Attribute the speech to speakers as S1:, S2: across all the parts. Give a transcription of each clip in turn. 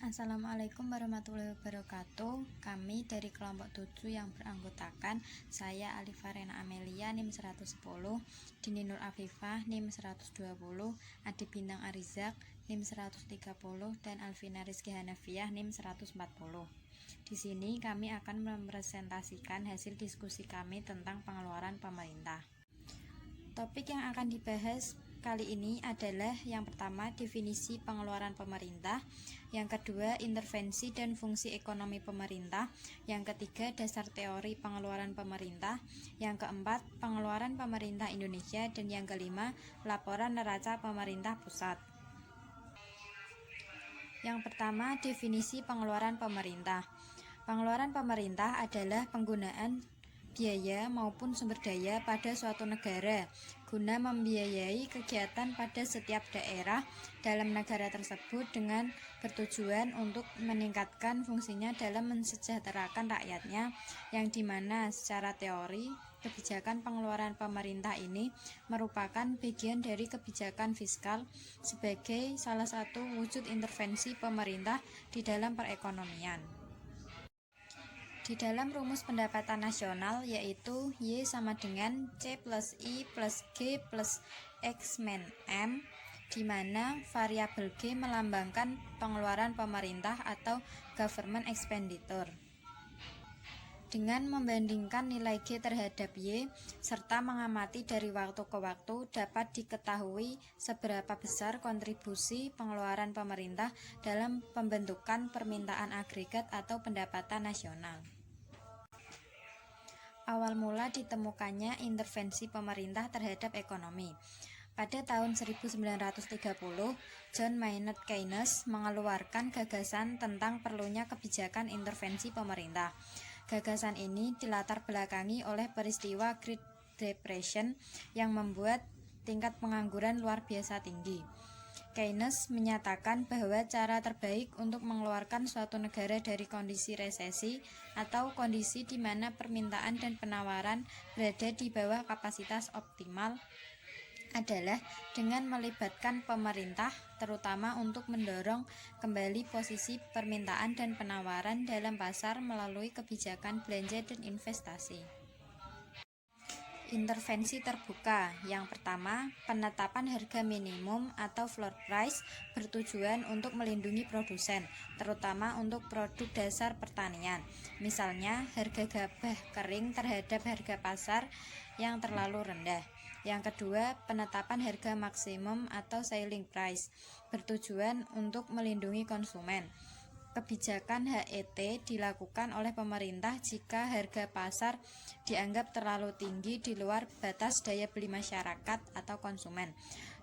S1: Assalamualaikum warahmatullahi wabarakatuh. Kami dari kelompok 7 yang beranggotakan saya Alifa Rena Amelia NIM 110, Dini Nur Afifah NIM 120, Adi Bintang Arizak NIM 130, dan Alvina Rizky Hanafiah NIM 140. Di sini kami akan mempresentasikan hasil diskusi kami tentang pengeluaran pemerintah. Topik yang akan dibahas kali ini adalah yang pertama, definisi pengeluaran pemerintah, yang kedua, intervensi dan fungsi ekonomi pemerintah, yang ketiga, dasar teori pengeluaran pemerintah, yang keempat, pengeluaran pemerintah Indonesia, dan yang kelima, laporan neraca pemerintah pusat. Yang pertama, definisi pengeluaran pemerintah. Pengeluaran pemerintah adalah penggunaan biaya maupun sumber daya pada suatu negara guna membiayai kegiatan pada setiap daerah dalam negara tersebut dengan bertujuan untuk meningkatkan fungsinya dalam mensejahterakan rakyatnya, yang dimana secara teori kebijakan pengeluaran pemerintah ini merupakan bagian dari kebijakan fiskal sebagai salah satu wujud intervensi pemerintah di dalam perekonomian. Di dalam rumus pendapatan nasional, yaitu Y sama dengan C plus I plus G plus X min M, di mana variabel G melambangkan pengeluaran pemerintah atau government expenditure. Dengan membandingkan nilai G terhadap Y, serta mengamati dari waktu ke waktu, dapat diketahui seberapa besar kontribusi pengeluaran pemerintah dalam pembentukan permintaan agregat atau pendapatan nasional. Awal mula ditemukannya intervensi pemerintah terhadap ekonomi. Pada tahun 1930, John Maynard Keynes mengeluarkan gagasan tentang perlunya kebijakan intervensi pemerintah. Gagasan ini dilatar belakangi oleh peristiwa Great Depression yang membuat tingkat pengangguran luar biasa tinggi. Keynes menyatakan bahwa cara terbaik untuk mengeluarkan suatu negara dari kondisi resesi atau kondisi di mana permintaan dan penawaran berada di bawah kapasitas optimal adalah dengan melibatkan pemerintah, terutama untuk mendorong kembali posisi permintaan dan penawaran dalam pasar melalui kebijakan belanja dan investasi. Intervensi terbuka. Yang pertama, penetapan harga minimum atau floor price bertujuan untuk melindungi produsen, terutama untuk produk dasar pertanian. Misalnya, harga gabah kering terhadap harga pasar yang terlalu rendah. Yang kedua, penetapan harga maksimum atau ceiling price bertujuan untuk melindungi konsumen. Kebijakan HET dilakukan oleh pemerintah jika harga pasar dianggap terlalu tinggi di luar batas daya beli masyarakat atau konsumen.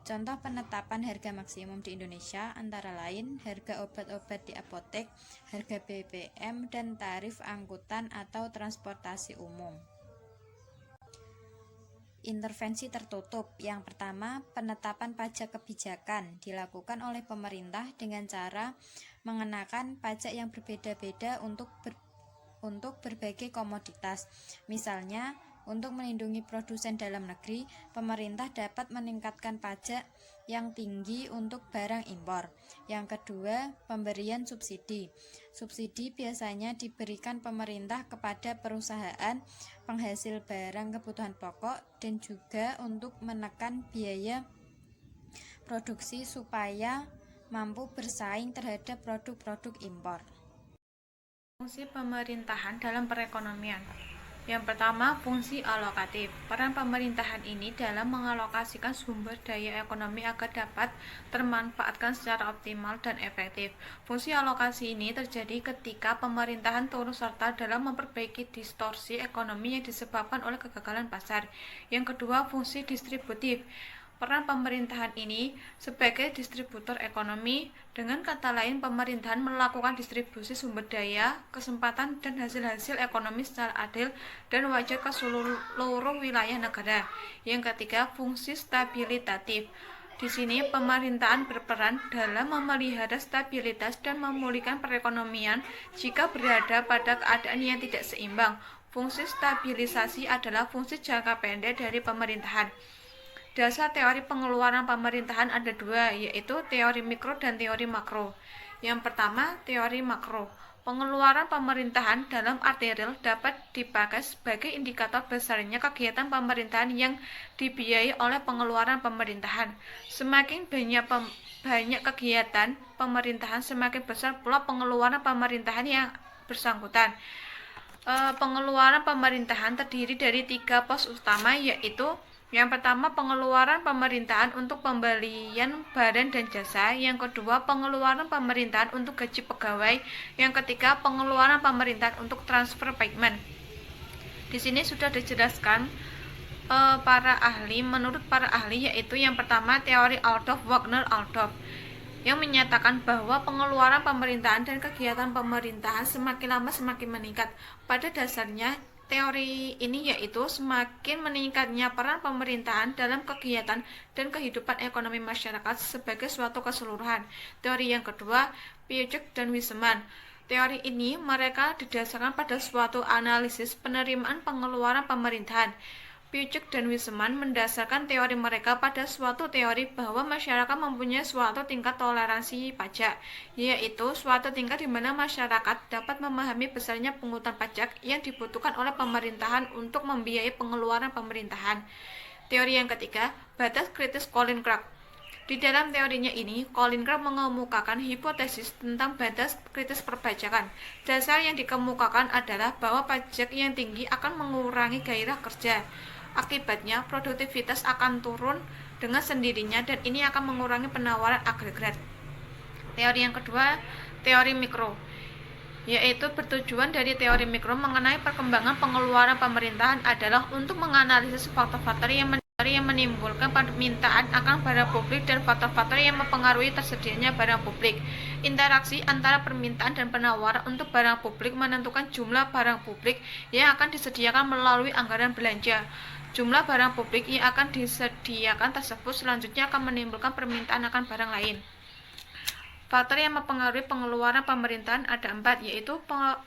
S1: Contoh penetapan harga maksimum di Indonesia antara lain harga obat-obat di apotek, harga BBM, dan tarif angkutan atau transportasi umum. Intervensi tertutup. Yang pertama, penetapan pajak kebijakan dilakukan oleh pemerintah dengan cara mengenakan pajak yang berbeda-beda untuk berbagai komoditas. Misalnya, untuk melindungi produsen dalam negeri, pemerintah dapat meningkatkan pajak yang tinggi untuk barang impor. Yang kedua, pemberian subsidi. Subsidi biasanya diberikan pemerintah kepada perusahaan penghasil barang kebutuhan pokok dan juga untuk menekan biaya produksi supaya mampu bersaing terhadap produk-produk impor.
S2: Fungsi pemerintahan dalam perekonomian. Yang pertama, fungsi alokatif. Peran pemerintahan ini dalam mengalokasikan sumber daya ekonomi agar dapat termanfaatkan secara optimal dan efektif. Fungsi alokasi ini terjadi ketika pemerintahan turut serta dalam memperbaiki distorsi ekonomi yang disebabkan oleh kegagalan pasar. Yang kedua, fungsi distributif. Peran pemerintahan ini sebagai distributor ekonomi, dengan kata lain pemerintahan melakukan distribusi sumber daya, kesempatan, dan hasil-hasil ekonomi secara adil dan wajar ke seluruh wilayah negara. Yang ketiga, fungsi stabilitatif. Di sini pemerintahan berperan dalam memelihara stabilitas dan memulihkan perekonomian jika berada pada keadaan yang tidak seimbang. Fungsi stabilisasi adalah fungsi jangka pendek dari pemerintahan. Dasar teori pengeluaran pemerintahan ada dua, yaitu teori mikro dan teori makro. Yang pertama, teori makro. Pengeluaran pemerintahan dalam arti real dapat dipakai sebagai indikator besarnya kegiatan pemerintahan yang dibiayai oleh pengeluaran pemerintahan. Semakin banyak kegiatan pemerintahan, semakin besar pula pengeluaran pemerintahan yang bersangkutan. Pengeluaran pemerintahan terdiri dari 3 pos utama, yaitu yang pertama, pengeluaran pemerintahan untuk pembelian barang dan jasa. Yang kedua, pengeluaran pemerintahan untuk gaji pegawai. Yang ketiga, pengeluaran pemerintahan untuk transfer payment. Di sini sudah dijelaskan menurut para ahli, yaitu yang pertama, teori Adolf Wagner-Adolf, yang menyatakan bahwa pengeluaran pemerintahan dan kegiatan pemerintahan semakin lama semakin meningkat. Pada dasarnya, teori ini yaitu semakin meningkatnya peran pemerintahan dalam kegiatan dan kehidupan ekonomi masyarakat sebagai suatu keseluruhan. Teori yang kedua, Piaget dan Wiseman. Teori ini mereka didasarkan pada suatu analisis penerimaan pengeluaran pemerintahan. Piaget dan Wiseman mendasarkan teori mereka pada suatu teori bahwa masyarakat mempunyai suatu tingkat toleransi pajak, yaitu suatu tingkat di mana masyarakat dapat memahami besarnya pungutan pajak yang dibutuhkan oleh pemerintahan untuk membiayai pengeluaran pemerintahan. Teori yang ketiga, batas kritis Colin Clark. Di dalam teorinya ini, Colin Clark mengemukakan hipotesis tentang batas kritis perpajakan. Dasar yang dikemukakan adalah bahwa pajak yang tinggi akan mengurangi gairah kerja. Akibatnya, produktivitas akan turun dengan sendirinya dan ini akan mengurangi penawaran agregat. Teori yang kedua, teori mikro, yaitu bertujuan dari teori mikro mengenai perkembangan pengeluaran pemerintahan adalah untuk menganalisis faktor-faktor yang menimbulkan permintaan akan barang publik dan faktor-faktor yang mempengaruhi tersedianya barang publik. Interaksi antara permintaan dan penawaran untuk barang publik menentukan jumlah barang publik yang akan disediakan melalui anggaran belanja. Jumlah barang publik yang akan disediakan tersebut selanjutnya akan menimbulkan permintaan akan barang lain. Faktor yang mempengaruhi pengeluaran pemerintahan ada 4, yaitu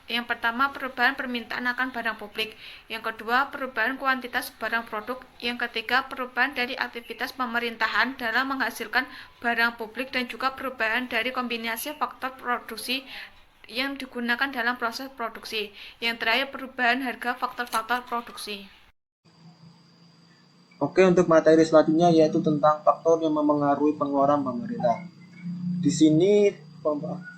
S2: yang pertama, perubahan permintaan akan barang publik. Yang kedua, perubahan kuantitas barang produk. Yang ketiga, perubahan dari aktivitas pemerintahan dalam menghasilkan barang publik dan juga perubahan dari kombinasi faktor produksi yang digunakan dalam proses produksi. Yang terakhir, perubahan harga faktor-faktor produksi.
S3: Oke, untuk materi selanjutnya yaitu tentang faktor yang memengaruhi pengeluaran pemerintah. Di sini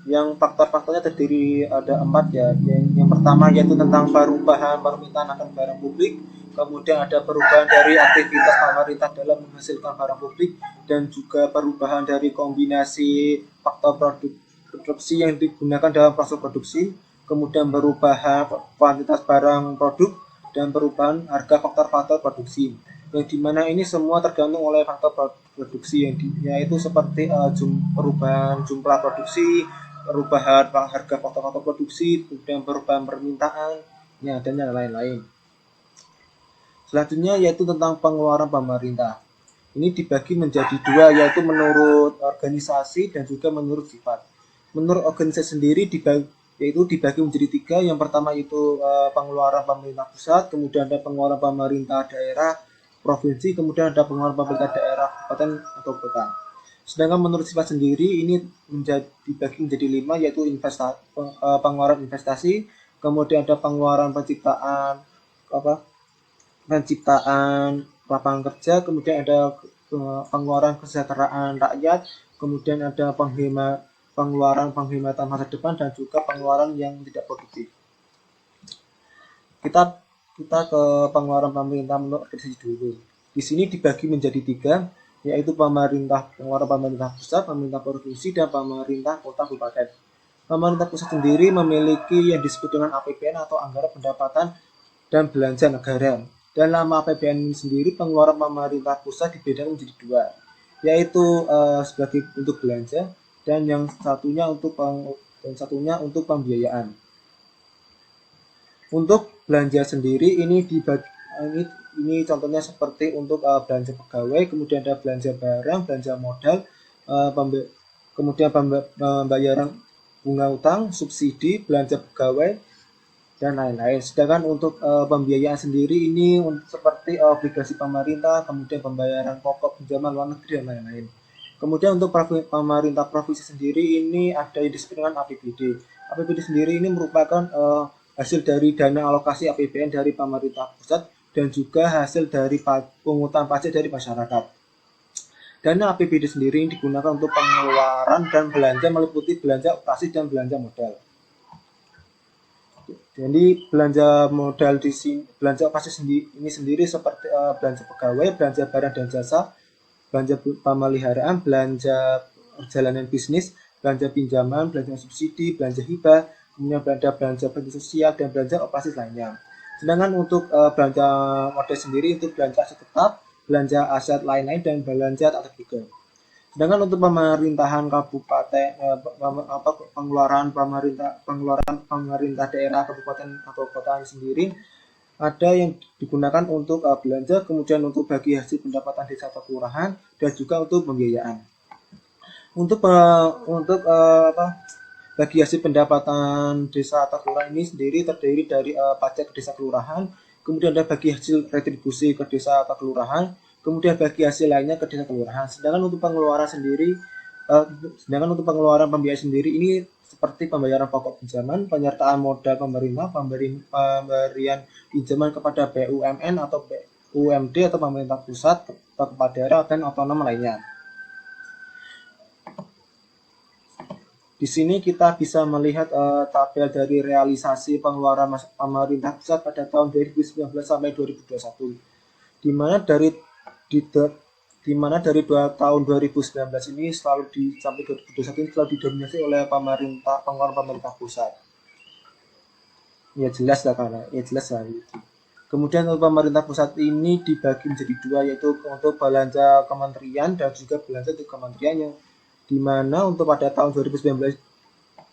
S3: yang faktor-faktornya terdiri ada 4 ya. Yang pertama yaitu tentang perubahan permintaan akan barang publik, kemudian ada perubahan dari aktivitas pemerintah dalam menghasilkan barang publik, dan juga perubahan dari kombinasi faktor produksi yang digunakan dalam proses produksi, kemudian perubahan kuantitas barang produk, dan perubahan harga faktor-faktor produksi. Yang dimana ini semua tergantung oleh faktor produksi yaitu seperti perubahan jumlah produksi, perubahan harga faktor-faktor produksi, kemudian perubahan permintaan, ya, dan yang lain-lain. Selanjutnya yaitu tentang pengeluaran pemerintah. Ini dibagi menjadi 2, yaitu menurut organisasi dan juga menurut sifat. Menurut organisasi sendiri dibagi menjadi 3. Yang pertama itu pengeluaran pemerintah pusat, kemudian ada pengeluaran pemerintah daerah, provinsi, kemudian ada pengeluaran pemerintah daerah, kabupaten atau kota. Sedangkan menurut sifat sendiri ini dibagi menjadi 5, yaitu pengeluaran investasi, kemudian ada pengeluaran penciptaan lapangan kerja, kemudian ada pengeluaran kesejahteraan rakyat, kemudian ada pengeluaran penghematan masa depan, dan juga pengeluaran yang tidak produktif. Kita ke pengeluaran pemerintah menurut organisasi dulu. Di sini dibagi menjadi 3, yaitu pengeluaran pemerintah pusat, pemerintah provinsi, dan pemerintah kota kabupaten. Pemerintah pusat sendiri memiliki yang disebut dengan APBN atau anggaran pendapatan dan belanja negara. Dalam APBN sendiri, pengeluaran pemerintah pusat dibedakan menjadi 2, yaitu sebagai untuk belanja dan yang satunya untuk pembiayaan. Untuk belanja sendiri ini contohnya seperti untuk belanja pegawai, kemudian ada belanja barang, belanja modal, kemudian pembayaran bunga utang, subsidi, belanja pegawai, dan lain-lain. Sedangkan untuk pembiayaan sendiri ini seperti obligasi pemerintah, kemudian pembayaran pokok pinjaman luar negeri, dan lain-lain. Kemudian untuk pemerintah provinsi sendiri ini ada yang disebut dengan APBD. APBD sendiri ini merupakan hasil dari dana alokasi APBN dari pemerintah pusat dan juga hasil dari pungutan pajak dari masyarakat. Dana APBD sendiri digunakan untuk pengeluaran dan belanja meliputi belanja operasi dan belanja modal. Jadi belanja modal di sini, belanja operasi ini sendiri seperti belanja pegawai, belanja barang dan jasa, belanja pemeliharaan, belanja perjalanan bisnis, belanja pinjaman, belanja subsidi, belanja hibah, kemudian belanja sosial dan belanja operasi lainnya. Sedangkan untuk belanja modal sendiri itu belanja aset tetap, belanja aset lain-lain dan belanja tak terduga. Sedangkan untuk pemerintahan kabupaten pengeluaran pemerintah daerah kabupaten atau kota sendiri ada yang digunakan untuk belanja, kemudian untuk bagi hasil pendapatan desa atau kelurahan dan juga untuk pembiayaan. Untuk bagi hasil pendapatan desa atau kelurahan ini sendiri terdiri dari pajak ke desa kelurahan, kemudian ada bagi hasil retribusi ke desa atau kelurahan, kemudian bagi hasil lainnya ke desa kelurahan. Sedangkan untuk pengeluaran pembiayaan sendiri ini seperti pembayaran pokok pinjaman, penyertaan modal pemerintah, pemberian pinjaman kepada BUMN atau BUMD atau pemerintah pusat atau kepala daerah dan otonom lainnya. Di sini kita bisa melihat tabel dari realisasi pengeluaran pemerintah pusat pada tahun 2019 sampai 2021, di mana dari tahun 2019 ini sampai 2021 ini selalu didominasi oleh pengeluaran pemerintah pusat. Ya jelas lah itu. Kemudian untuk pemerintah pusat ini dibagi menjadi dua, yaitu untuk belanja kementerian dan juga belanja untuk kementerian, yang dimana untuk pada tahun 2019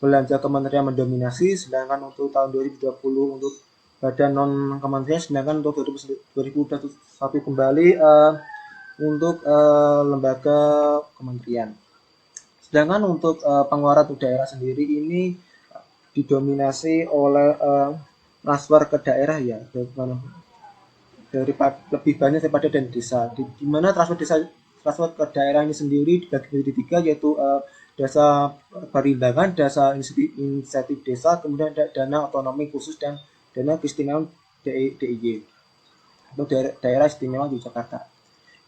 S3: belanja kementerian mendominasi, sedangkan untuk tahun 2020 untuk badan non kementerian, sedangkan untuk 2021 kembali untuk lembaga kementerian. Sedangkan untuk pengeluaran untuk daerah sendiri ini didominasi oleh transfer ke daerah ya, lebih banyak daripada dana desa. Di mana transfer ke daerah ini sendiri dibagi menjadi tiga, yaitu dana perimbangan, dana inisiatif desa, kemudian dana otonomi khusus dan dana keistimewaan DIY atau daerah istimewa Yogyakarta.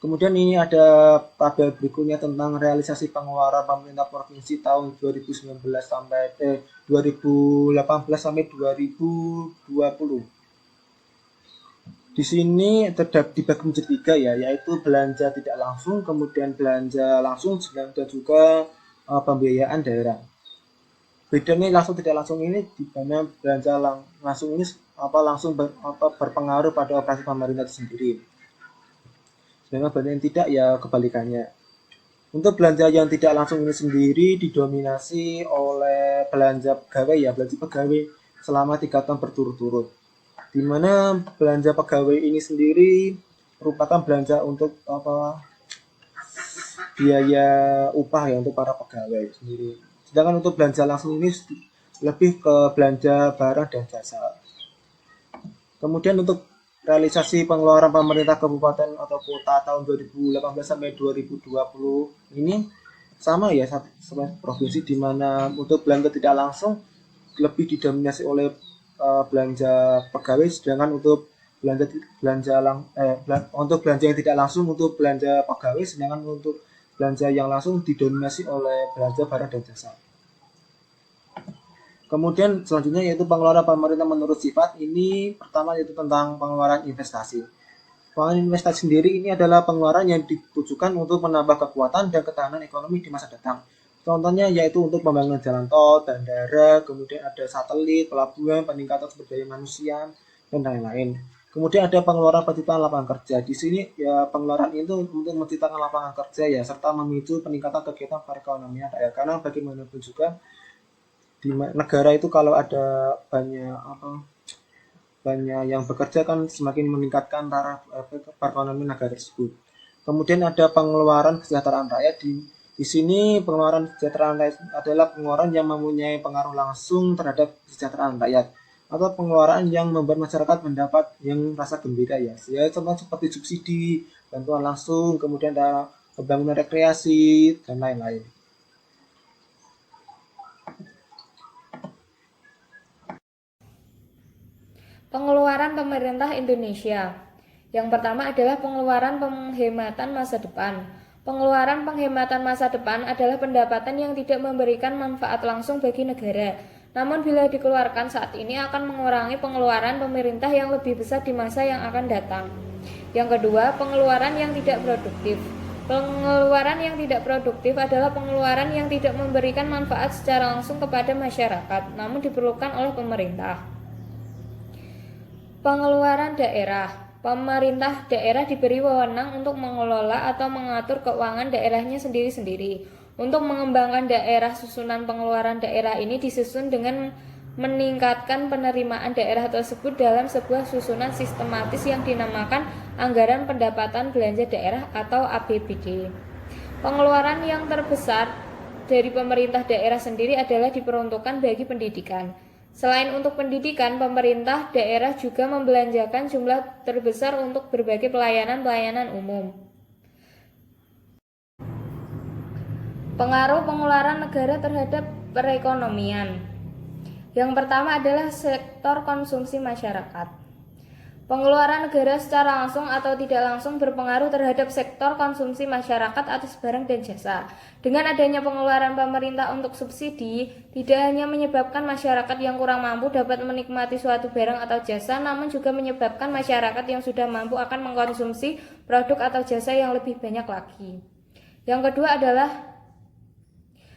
S3: Kemudian ini ada tabel berikutnya tentang realisasi pengeluaran pemerintah provinsi tahun 2018 sampai 2020. Di sini dibagi menjadi tiga ya, yaitu belanja tidak langsung, kemudian belanja langsung, dan juga pembiayaan daerah. Bedanya langsung tidak langsung ini di mana belanja langsung ini berpengaruh pada operasi pemerintah itu sendiri. Sedangkan belanja yang tidak ya kebalikannya. Untuk belanja yang tidak langsung ini sendiri didominasi oleh belanja pegawai selama 3 tahun berturut-turut. Di mana belanja pegawai ini sendiri merupakan belanja untuk biaya upah ya untuk para pegawai sendiri. Sedangkan untuk belanja langsung ini lebih ke belanja barang dan jasa. Kemudian untuk realisasi pengeluaran pemerintah kabupaten atau kota tahun 2018 sampai 2020 ini sama ya sama provinsi, di mana untuk belanja tidak langsung lebih didominasi oleh belanja pegawai, sedangkan untuk belanja yang tidak langsung untuk belanja pegawai, sedangkan untuk belanja yang langsung didominasi oleh belanja barang dan jasa. Kemudian selanjutnya yaitu pengeluaran pemerintah menurut sifat. Ini pertama yaitu tentang pengeluaran investasi. Pengeluaran investasi sendiri ini adalah pengeluaran yang ditujukan untuk menambah kekuatan dan ketahanan ekonomi di masa datang. Contohnya yaitu untuk pembangunan jalan tol, bandara, kemudian ada satelit, pelabuhan, peningkatan sumber daya manusia, dan lain-lain. Kemudian ada pengeluaran penciptaan lapangan kerja. Di sini ya pengeluaran itu untuk menciptakan lapangan kerja ya, serta memicu peningkatan kegiatan perekonomian ya. Karena bagaimanapun juga di negara itu kalau ada banyak yang bekerja kan semakin meningkatkan taraf perekonomian negara tersebut. Kemudian ada pengeluaran kesejahteraan rakyat. Di sini pengeluaran kesejahteraan rakyat adalah pengeluaran yang mempunyai pengaruh langsung terhadap kesejahteraan rakyat, atau pengeluaran yang membuat masyarakat mendapat yang rasa gembira ya. Contoh seperti subsidi, bantuan langsung, kemudian ada pembangunan rekreasi, dan lain-lain.
S4: Pengeluaran pemerintah Indonesia. Yang pertama adalah pengeluaran penghematan masa depan. Pengeluaran penghematan masa depan adalah pendapatan yang tidak memberikan manfaat langsung bagi negara. Namun bila dikeluarkan saat ini akan mengurangi pengeluaran pemerintah yang lebih besar di masa yang akan datang. Yang kedua, pengeluaran yang tidak produktif. Pengeluaran yang tidak produktif adalah pengeluaran yang tidak memberikan manfaat secara langsung kepada masyarakat, namun diperlukan oleh pemerintah. Pengeluaran daerah. Pemerintah daerah diberi wewenang untuk mengelola atau mengatur keuangan daerahnya sendiri-sendiri. Untuk mengembangkan daerah, susunan pengeluaran daerah ini disusun dengan meningkatkan penerimaan daerah tersebut dalam sebuah susunan sistematis yang dinamakan Anggaran Pendapatan Belanja Daerah atau APBD. Pengeluaran yang terbesar dari pemerintah daerah sendiri adalah diperuntukkan bagi pendidikan. Selain untuk pendidikan, pemerintah daerah juga membelanjakan jumlah terbesar untuk berbagai pelayanan-pelayanan umum. Pengaruh pengeluaran negara terhadap perekonomian. Yang pertama adalah sektor konsumsi masyarakat. Pengeluaran negara secara langsung atau tidak langsung berpengaruh terhadap sektor konsumsi masyarakat atas barang dan jasa. Dengan adanya pengeluaran pemerintah untuk subsidi, tidak hanya menyebabkan masyarakat yang kurang mampu dapat menikmati suatu barang atau jasa, namun juga menyebabkan masyarakat yang sudah mampu akan mengkonsumsi produk atau jasa yang lebih banyak lagi. Yang kedua adalah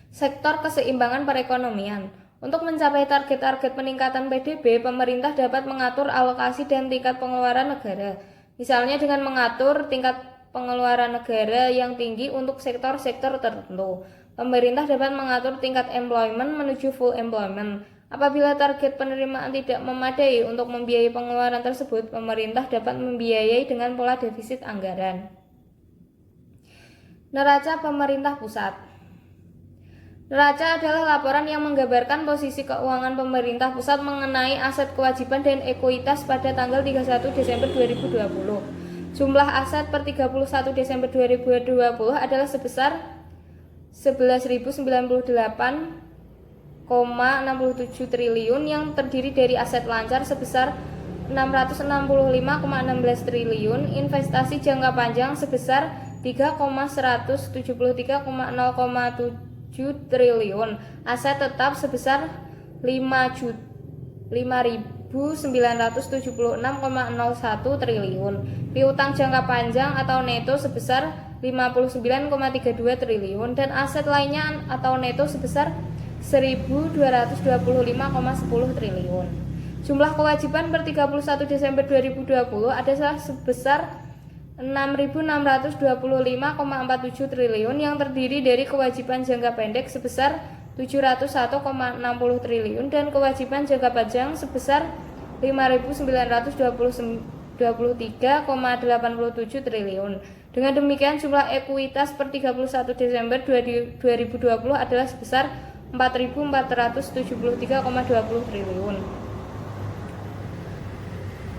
S4: sektor keseimbangan perekonomian. Untuk mencapai target-target peningkatan PDB, pemerintah dapat mengatur alokasi dan tingkat pengeluaran negara. Misalnya dengan mengatur tingkat pengeluaran negara yang tinggi untuk sektor-sektor tertentu. Pemerintah dapat mengatur tingkat employment menuju full employment. Apabila target penerimaan tidak memadai untuk membiayai pengeluaran tersebut, pemerintah dapat membiayai dengan pola defisit anggaran. Neraca pemerintah pusat. Neraca adalah laporan yang menggambarkan posisi keuangan pemerintah pusat mengenai aset kewajiban dan ekuitas pada tanggal 31 Desember 2020. Jumlah aset per 31 Desember 2020 adalah sebesar 11.098,67 triliun yang terdiri dari aset lancar sebesar 665,16 triliun, investasi jangka panjang sebesar 3,173,0,7 triliun, aset tetap sebesar 5.976,01 triliun, piutang jangka panjang atau neto sebesar 59,32 triliun, dan aset lainnya atau neto sebesar 1.225,10 triliun. Jumlah kewajiban per 31 Desember 2020 adalah sebesar 6.625,47 triliun yang terdiri dari kewajiban jangka pendek sebesar 701,60 triliun dan kewajiban jangka panjang sebesar 5.923,87 triliun. Dengan demikian jumlah ekuitas per 31 Desember 2020 adalah sebesar 4.473,20 triliun.